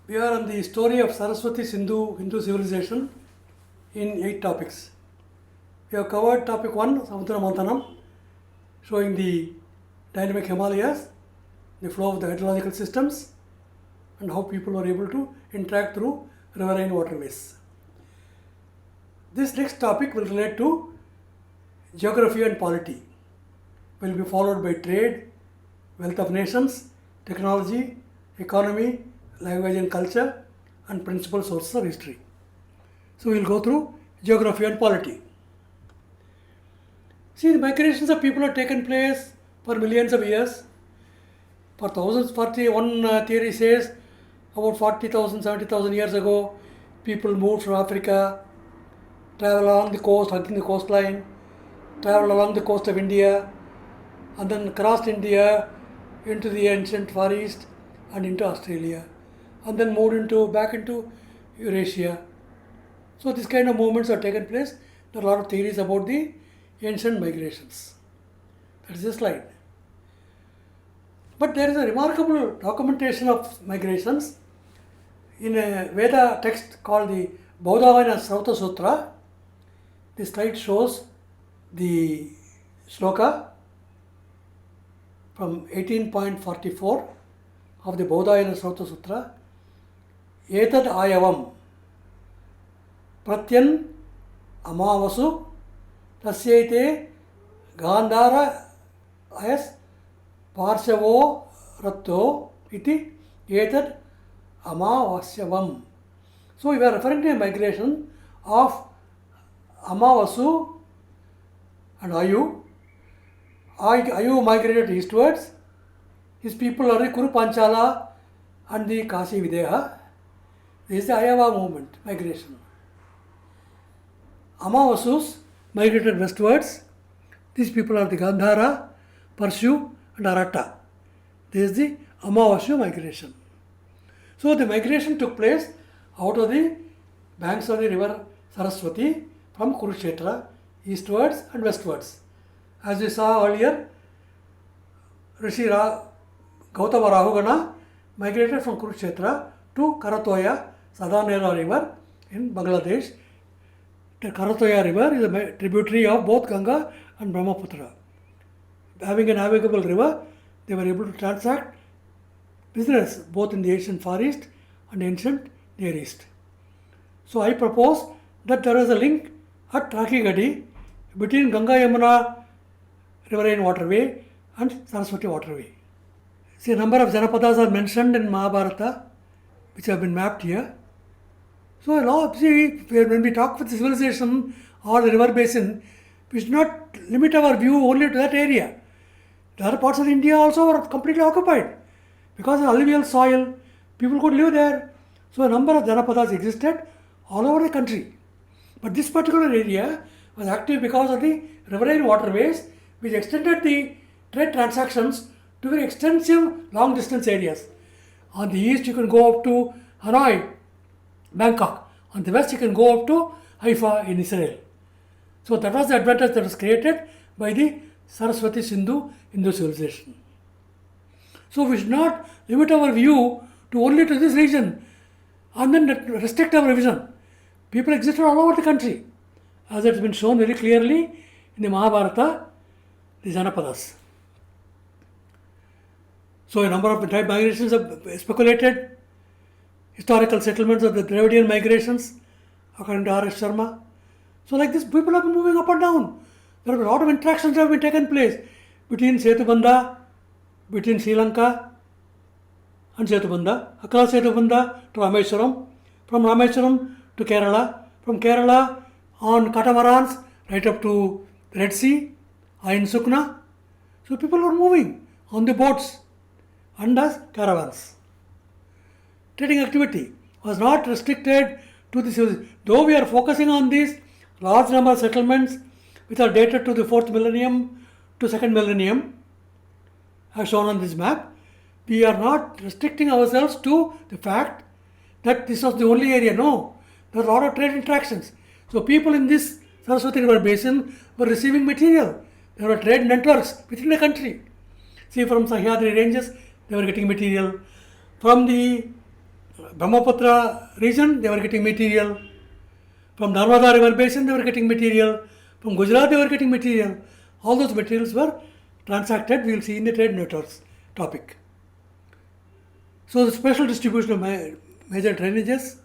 We are on the story of Saraswati Sindhu Hindu civilization in 8 topics. We have covered topic 1, Samudra Manthanam, showing the dynamic Himalayas, the flow of the hydrological systems, and how people were able to interact through riverine waterways. This next topic will relate to geography and polity. Will be followed by trade, wealth of nations, technology, economy, language and culture, and principal sources of history. So we will go through geography and polity. See, the migrations of people have taken place for millions of years. For thousands, one theory says about 40,000, 70,000 years ago, people moved from Africa, traveled along the coast, hugging the coastline, traveled along the coast of India, and then crossed India into the ancient Far East and into Australia, and then moved back into Eurasia. So this kind of movements have taken place. There are a lot of theories about the ancient migrations. That is the slide. But there is a remarkable documentation of migrations in a Veda text called the Baudhavayana Srauta Sutra. This slide shows the shloka from 18.44 of the Baudhavayana Srauta Sutra. Etad ayavam pratyan amavasu tasyaite gandhara ayas parshavo ratto iti etad amavasyavam. So we are referring to a migration of Amavasu and Ayu. Ayu migrated eastwards. His people are the Kuru Panchala and the Kasi Videha. This is the Ayava movement, migration. Amavasus migrated westwards. These people are the Gandhara, Parshu and Aratta. This is the Amavasya migration. So the migration took place out of the banks of the river Saraswati from Kurukshetra eastwards and westwards. As we saw earlier, Rishi Gautama Rahugana migrated from Kurukshetra to Karatoya, Sadanera river in Bangladesh. The Karatoya river is a tributary of both Ganga and Brahmaputra. Having a navigable river, they were able to transact business both in the ancient Far East and ancient Near East. So I propose that there is a link at Rakigadi between Ganga Yamuna riverine waterway and Saraswati waterway. See, a number of Janapadas are mentioned in Mahabharata, which have been mapped here. So when we talk with civilization or the river basin, we should not limit our view only to that area. The other parts of India also were completely occupied. Because of alluvial soil, people could live there. So a number of Janapadas existed all over the country. But this particular area was active because of the riverine waterways, which extended the trade transactions to very extensive long distance areas. On the east you can go up to Hanoi, Bangkok. On the west you can go up to Haifa in Israel. So that was the advantage that was created by the Saraswati Sindhu Hindu civilization. So we should not limit our view to only to this region and then restrict our vision. People existed all over the country, as it has been shown very clearly in the Mahabharata, the Janapadas. So a number of type migrations have speculated. Historical settlements of the Dravidian migrations, according to R.S. Sharma. So like this, people have been moving up and down. There have been a lot of interactions that have been taken place between Setubandha, between Sri Lanka and Setubandha, across Setubandha to Rameswaram, from Rameswaram to Kerala, from Kerala on catamarans right up to the Red Sea, in Sukna. So people were moving on the boats and as caravans. Trading activity was not restricted to the civilization. Though we are focusing on these large number of settlements which are dated to the 4th millennium to 2nd millennium, as shown on this map, we are not restricting ourselves to the fact that this was the only area. No, there are a lot of trade interactions. So people in this Saraswati river basin were receiving material. There were trade networks within the country. See, from Sahyadri ranges, they were getting material. From the Brahmaputra region, they were getting material. From Narmada river basin, they were getting material. From Gujarat, they were getting material. All those materials were transacted, we will see in the trade networks topic. So the special distribution of major drainages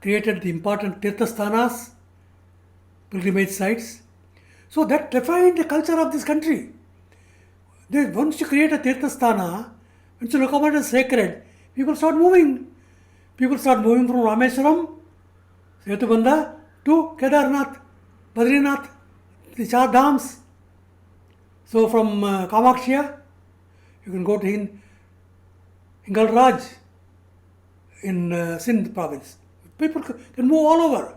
created the important tirthasthanas, pilgrimage sites. So that defined the culture of this country. Once you create a tirthasthana, once you look upon it as sacred, people start moving. People start moving from Rameswaram, Setubandha to Kedarnath, Badrinath, the Char Dhams. So from Kamakshya, you can go to Hingalraj in Sindh province. People can move all over.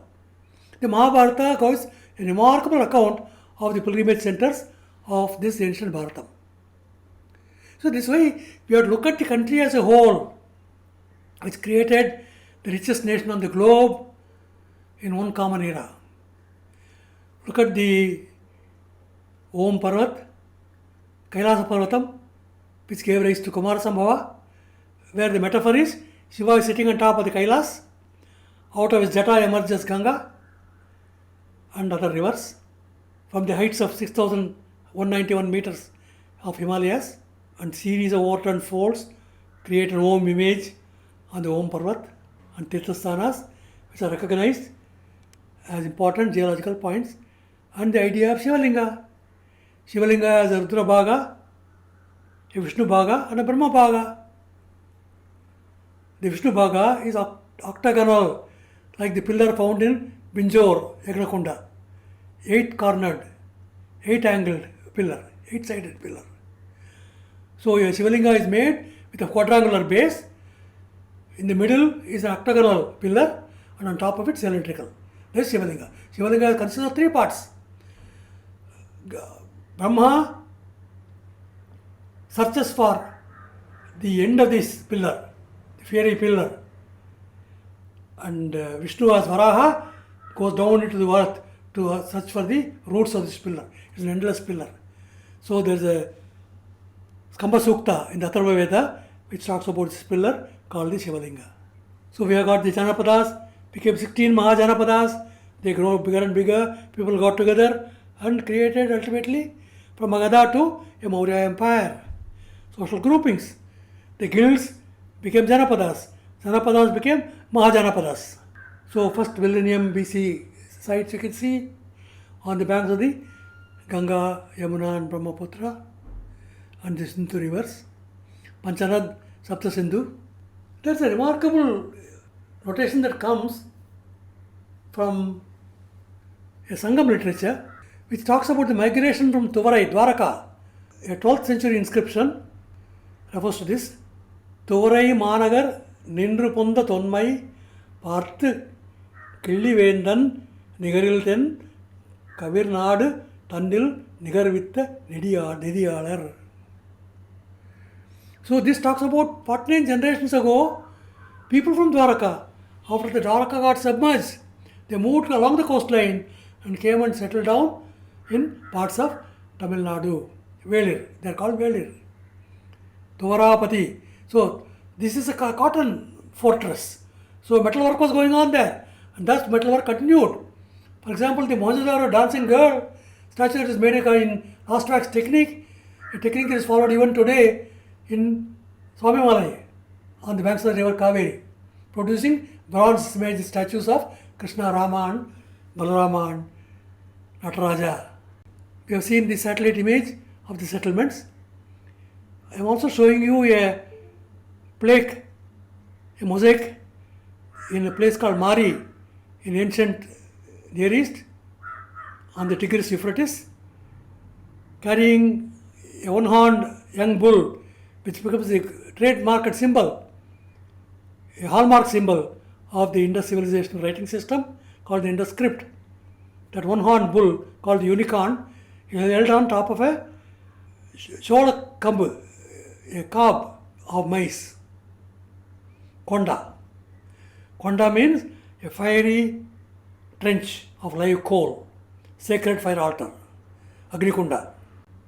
The Mahabharata gives a remarkable account of the pilgrimage centers of this ancient Bharatam. So this way, we have to look at the country as a whole, which created the richest nation on the globe in one common era. Look at the Om Parvat, Kailasa Parvatam, which gave rise to Kumarasambhava, where the metaphor is Shiva is sitting on top of the Kailas, out of his jata emerges Ganga and other rivers from the heights of 6,191 meters of Himalayas, and series of overturned folds create an Om image on the Om Parvat and Tirthasthanas, which are recognized as important geological points, and the idea of Shivalinga. Shivalinga as a Rudra Bhaga, a Vishnu Bhaga, and a Brahma Bhaga. The Vishnu Bhaga is octagonal, like the pillar found in Binjore, Yagnakonda. 8-cornered, 8-angled pillar, 8-sided pillar. So a Shivalinga is made with a quadrangular base. In the middle is an octagonal pillar, and on top of it cylindrical. This is Shivalinga. Shivalinga consists of 3 parts. Brahma searches for the end of this pillar, the fiery pillar, and Vishnu as Varaha goes down into the earth to search for the roots of this pillar. It's an endless pillar. So there is a Skamba Sukta in the Atharva Veda which talks about this pillar called the Shivalinga. So we have got the Janapadas, became 16 Mahajanapadas, they grow bigger and bigger, people got together and created ultimately from Magadha to a Maurya empire. Social groupings. The guilds became Janapadas. Janapadas became Mahajanapadas. So first millennium BC sites you can see on the banks of the Ganga, Yamuna and Brahmaputra and the Sindhu rivers. Panchanad, Sapta Sindhu. There's a remarkable notation that comes from a Sangam literature which talks about the migration from Tuvarai, Dwaraka. A 12th century inscription refers to this. Tuvarai Managar Nindru Punda Tonmai Parthu Killivendan Nigarilten Kavirnadu Tandil Nigarvitta Nidiyalar. So this talks about 49 generations ago, people from Dwaraka, after the Dwaraka got submerged, they moved along the coastline and came and settled down in parts of Tamil Nadu. Velir, they are called Velir. Dwarapati. So this is a cotton fortress. So metalwork was going on there, and thus metalwork continued. For example, the Mohenjo-daro dancing girl statue that is made in last wax technique, a technique that is followed even today in Swamimalai on the banks of the river Kaveri, producing bronze made statues of Krishna, Rama and Balarama and Nataraja. We have seen the satellite image of the settlements. I am also showing you a plaque, a mosaic in a place called Mari in ancient Near East on the Tigris Euphrates, carrying a one-horned young bull which becomes a trademark symbol, a hallmark symbol of the Indus civilization writing system called the Indus script. That one-horned bull called the unicorn is held on top of a shola kambu, a cob of maize. Konda. Konda means a fiery trench of live coal, sacred fire altar, Agnikunda.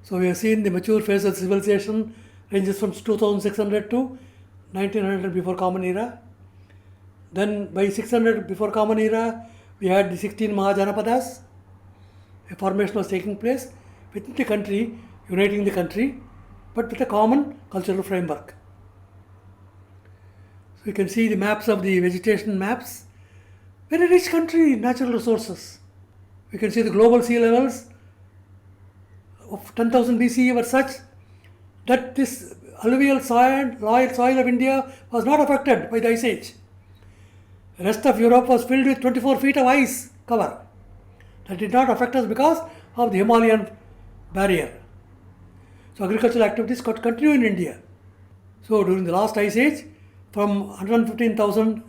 So we have seen the mature phase of civilization ranges from 2600 to 1900 before Common Era. Then by 600 before Common Era, we had the 16 Mahajanapadas. A formation was taking place within the country, uniting the country, but with a common cultural framework. So you can see the maps of the vegetation maps. Very rich country, natural resources. We can see the global sea levels of 10,000 BCE were such that this alluvial soil of India was not affected by the ice age. The rest of Europe was filled with 24 feet of ice cover. That did not affect us because of the Himalayan barrier. So agricultural activities could continue in India. So during the last ice age, from 115,000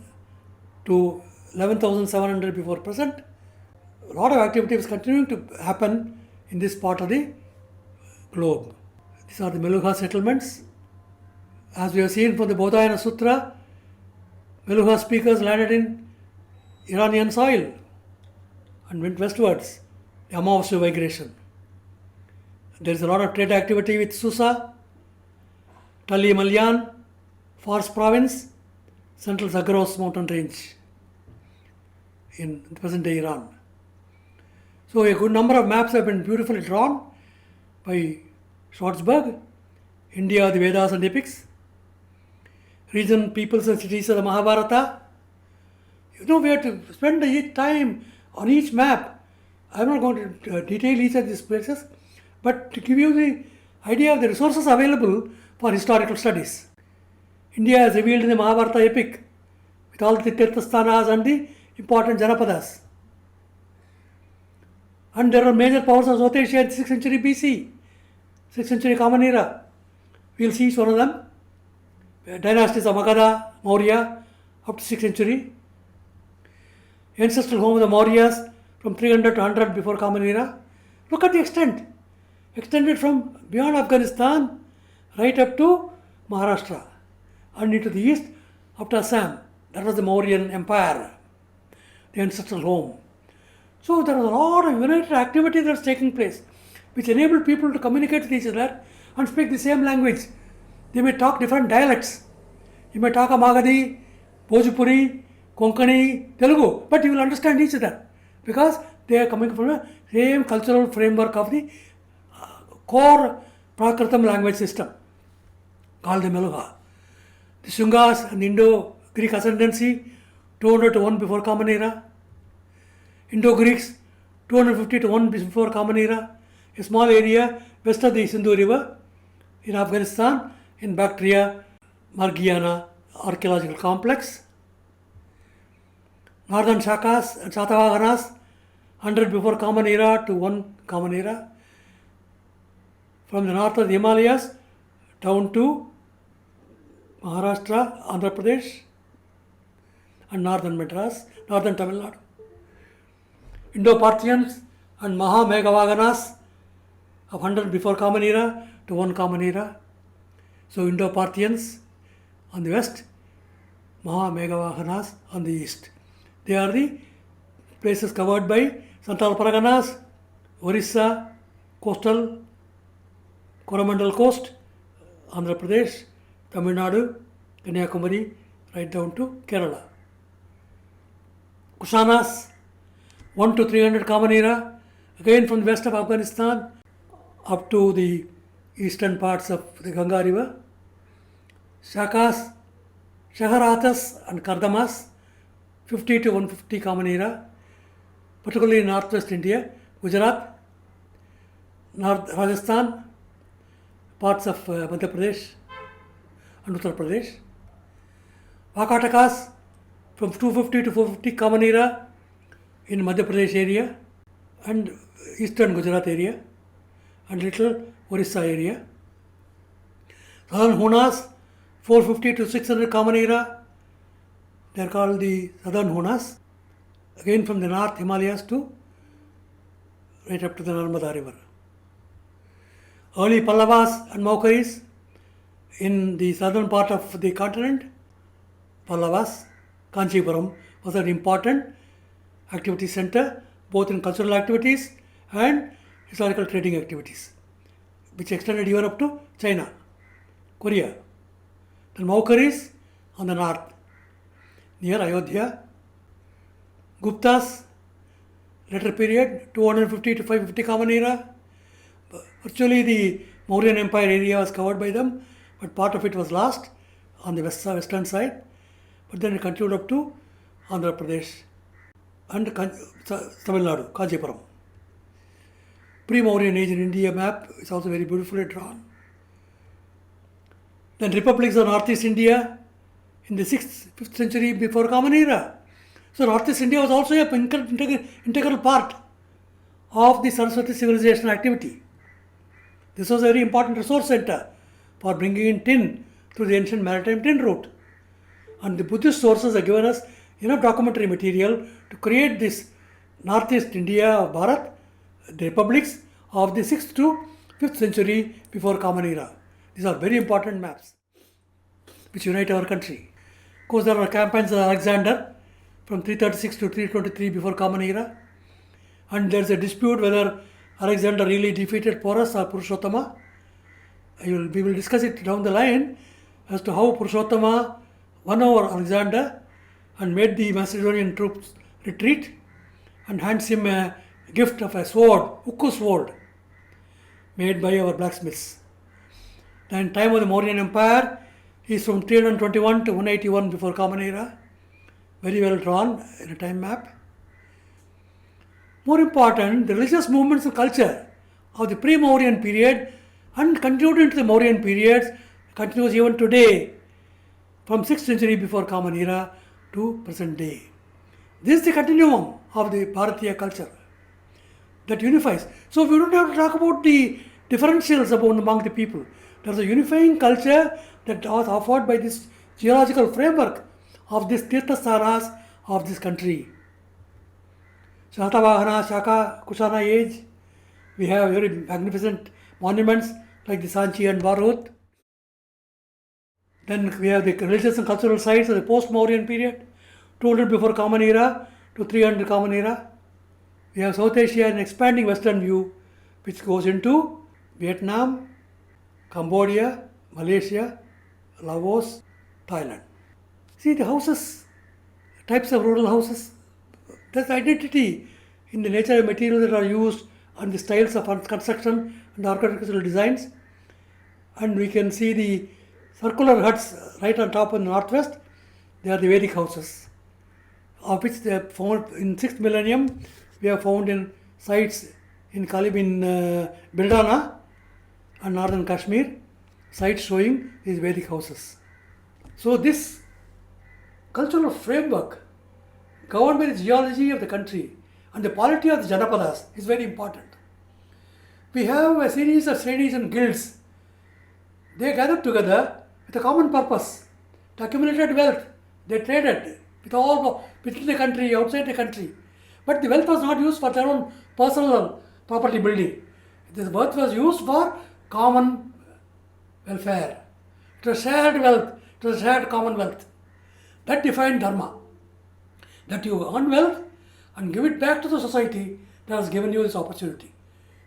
to 11,700 before present, a lot of activity was continuing to happen in this part of the globe. These are the Meluha settlements. As we have seen from the Bodhayana Sutra, Meluha speakers landed in Iranian soil and went westwards, the Amavasya migration. There is a lot of trade activity with Susa, Tali Malyan, Fars province, central Zagros mountain range in present-day Iran. So a good number of maps have been beautifully drawn by Schwarzberg. India, the Vedas and epics. Region, peoples and cities of the Mahabharata. We have to spend each time on each map. I am not going to detail each of these places, but to give you the idea of the resources available for historical studies. India is revealed in the Mahabharata epic with all the Tirthasthanas and the important Janapadas. And there are major powers of South Asia in the 6th century BC, 6th century Common Era. We will see each one of them. Dynasties of Magadha, Maurya, up to 6th century. Ancestral home of the Mauryas from 300 to 100 before Common Era. Look at the extent. Extended from beyond Afghanistan right up to Maharashtra and into the east up to Assam. That was the Mauryan Empire, the ancestral home. So there was a lot of united activity that was taking place, which enabled people to communicate with each other and speak the same language. They may talk different dialects. You may talk a Magadhi, Bhojpuri, Konkani, Telugu, but you will understand each other because they are coming from the same cultural framework of the core Prakritam language system called the Meluha. The Shungas and Indo-Greek ascendancy, 200 to 1 before Common Era. Indo-Greeks, 250 to 1 before Common Era. A small area west of the Sindhu River in Afghanistan, in Bactria, Margiana archaeological complex. Northern Shakas and Satavaganas, 100 before Common Era to 1 Common Era. From the north of the Himalayas down to Maharashtra, Andhra Pradesh and northern Madras, northern Tamil Nadu. Indo-Parthians and Maha-Meghavaganas of 100 before Common Era to 1 Common Era. So Indo-Parthians on the west, Maha-Meghavaganas on the east. They are the places covered by Santal Paraganas, Orissa, coastal, Coromandel coast, Andhra Pradesh, Tamil Nadu, Kanyakumari, right down to Kerala. Kushanas, 1 to 300 Common Era, again from the west of Afghanistan up to the eastern parts of the Ganga River. Shakas, Shaharatas and Kardamas, 50 to 150 Common Era, particularly in northwest India, Gujarat, North Rajasthan, parts of Madhya Pradesh and Uttar Pradesh. Vakatakas from 250 to 450 Common Era in Madhya Pradesh area and eastern Gujarat area and little Orissa area. Southern Hunas, 450 to 600 Common Era, they are called the Southern Hunas, again from the north Himalayas to right up to the Narmada River. Early Pallavas and Maukaris in the southern part of the continent, Pallavas, Kanchipuram was an important activity center both in cultural activities and historical trading activities, which extended even up to China, Korea. Then Maukaris on the north. near Ayodhya. Guptas, later period, 250 to 550 Common Era. Virtually the Mauryan Empire area was covered by them, but part of it was lost on the western side. But then it continued up to Andhra Pradesh and Tamil Nadu, Kanchipuram. Pre-Mauryan age in India map is also very beautifully drawn. Then republics of Northeast India in the 6th, 5th century before Common Era. So Northeast India was also an integral part of the Saraswati civilization activity. This was a very important resource center for bringing in tin through the ancient maritime tin route. And the Buddhist sources have given us enough documentary material to create this Northeast India of Bharat, the republics of the 6th to 5th century before Common Era. These are very important maps which unite our country. Of course, there are campaigns of Alexander from 336 to 323 before Common Era. And there is a dispute whether Alexander really defeated Porus or Purushottama. We will discuss it down the line as to how Purushottama won over Alexander and made the Macedonian troops retreat and hands him a gift of a sword, Ukku sword, made by our blacksmiths. Then time of the Mauryan Empire is from 321 to 181 before Common Era. Very well drawn in a time map. More important, the religious movements and culture of the pre-Mauryan period and continued into the Mauryan periods continues even today from 6th century before Common Era to present day. This is the continuum of the Bharatiya culture that unifies. So we don't have to talk about the differentials among the people. There's a unifying culture that was offered by this geological framework of these Tirthasthanas of this country. Shatavahana, Shaka, Kushana age, we have very magnificent monuments like the Sanchi and Bharhut. Then we have the religious and cultural sites of the post-Mauryan period, 200 before Common Era to 300 Common Era. We have South Asia in expanding western view, which goes into Vietnam, Cambodia, Malaysia, Laos, Thailand. See the houses, types of rural houses. There's identity in the nature of materials that are used and the styles of construction and architectural designs. And we can see the circular huts right on top in the northwest. They are the Vedic houses, of which they are found in 6th millennium. We have found in sites in Bildana and northern Kashmir, sites showing these Vedic houses. So this cultural framework governed by the geology of the country and the polity of the Janapadas is very important. We have a series of sredis and guilds. They gathered together with a common purpose to accumulate wealth. They traded with all within the country, outside the country. But the wealth was not used for their own personal property building. This wealth was used for common welfare. It was shared wealth, it was shared common wealth. That defined dharma. That you earn wealth and give it back to the society that has given you this opportunity.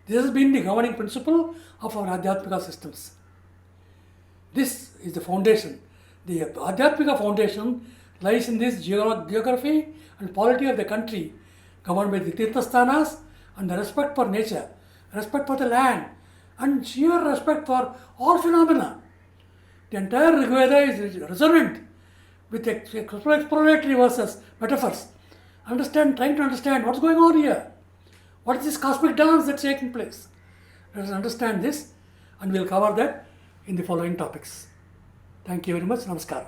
This has been the governing principle of our Adhyatmika systems. This is the foundation. The Adhyatmika foundation lies in this geography and polity of the country, governed by the Tirthasthanas and the respect for nature, respect for the land, and sheer respect for all phenomena. The entire Rigveda is resonant with exploratory verses, metaphors. Trying to understand what's going on here. What is this cosmic dance that's taking place? Let us understand this, and we'll cover that in the following topics. Thank you very much. Namaskar.